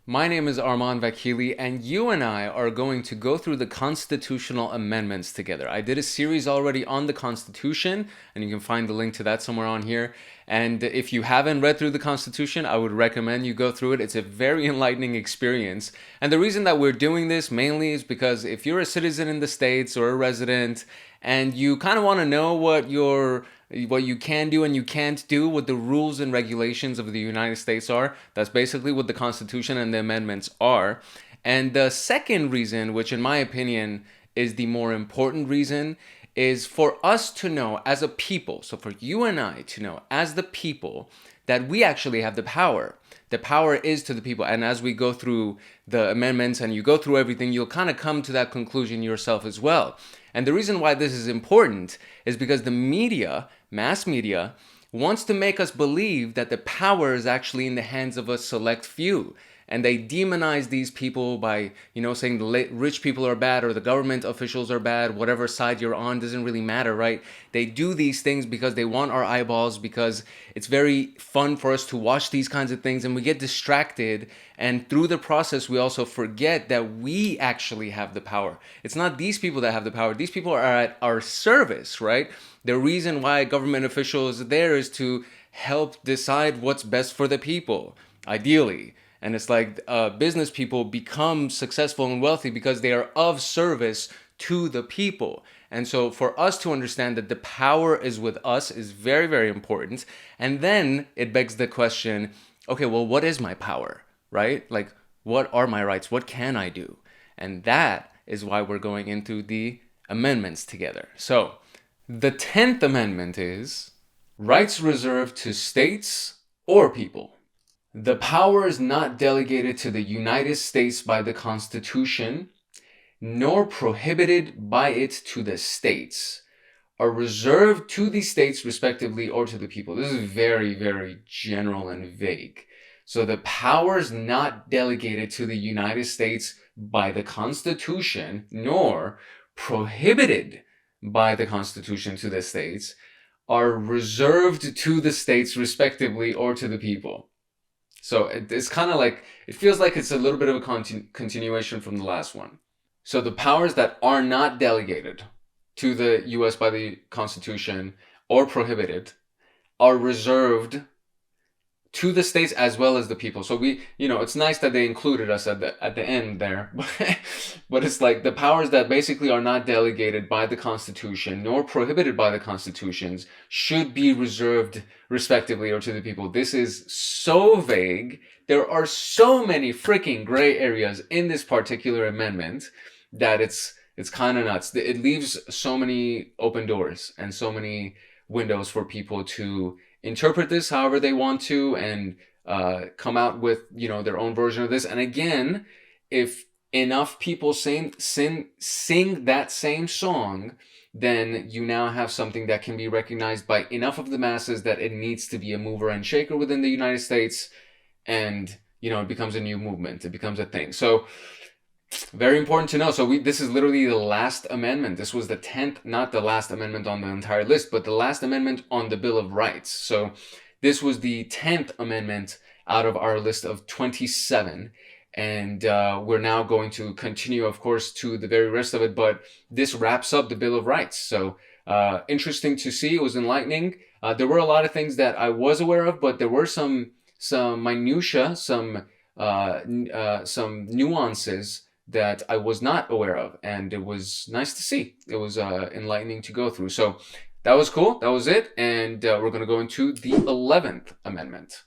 My name is Arman Vakili, and you and I are going to go through the constitutional amendments together. I did a series already on the Constitution, and you can find the link to that somewhere on here. And if you haven't read through the Constitution, I would recommend you go through it. It's a very enlightening experience. And the reason that we're doing this mainly is because if you're a citizen in the States or a resident, and you kind of want to know what you can do and you can't do, what the rules and regulations of the United States are. That's basically what the Constitution and the amendments are. And the second reason, which in my opinion is the more important reason, is for us to know as a people, so for you and I to know as the people that we actually have the power. The power is to the people. And as we go through the amendments and you go through everything, you'll kind of come to that conclusion yourself as well. And the reason why this is important is because the media, mass media, wants to make us believe that the power is actually in the hands of a select few. And they demonize these people by, saying the rich people are bad or the government officials are bad, whatever side you're on doesn't really matter, right? They do these things because they want our eyeballs, because it's very fun for us to watch these kinds of things and we get distracted. And through the process, we also forget that we actually have the power. It's not these people that have the power. These people are at our service, right? The reason why government officials are there is to help decide what's best for the people, ideally. And it's like business people become successful and wealthy because they are of service to the people. And so for us to understand that the power is with us is very, very important. And then it begs the question, okay, well, what is my power, right? Like, what are my rights? What can I do? And that is why we're going into the amendments together. So the 10th Amendment is rights reserved to states or people. The power is not delegated to the United States by the Constitution, nor prohibited by it to the states, are reserved to the states respectively or to the people. This is very, very general and vague. So the power is not delegated to the United States by the Constitution, nor prohibited by the Constitution to the states, are reserved to the states respectively or to the people. So it's kind of like, it feels like it's a little bit of a continuation from the last one. So the powers that are not delegated to the US by the Constitution or prohibited are reserved to the states as well as the people. So it's nice that they included us at the end there, but it's like the powers that basically are not delegated by the Constitution nor prohibited by the constitutions should be reserved respectively or to the people. This is so vague. There are so many freaking gray areas in this particular amendment that it's kind of nuts. It leaves so many open doors and so many windows for people to interpret this however they want to and come out with their own version of this. And again, if enough people sing that same song, then you now have something that can be recognized by enough of the masses that it needs to be a mover and shaker within the United States, and it becomes a new movement. It becomes a thing. So very important to know. So this is literally the last amendment. This was the 10th, not the last amendment on the entire list, but the last amendment on the Bill of Rights. So this was the 10th amendment out of our list of 27. And we're now going to continue, of course, to the very rest of it. But this wraps up the Bill of Rights. So interesting to see. It was enlightening. There were a lot of things that I was aware of, but there were some minutia, some nuances that I was not aware of, and it was nice to see. It was enlightening to go through. So that was cool. That was it. And we're going to go into the 11th Amendment.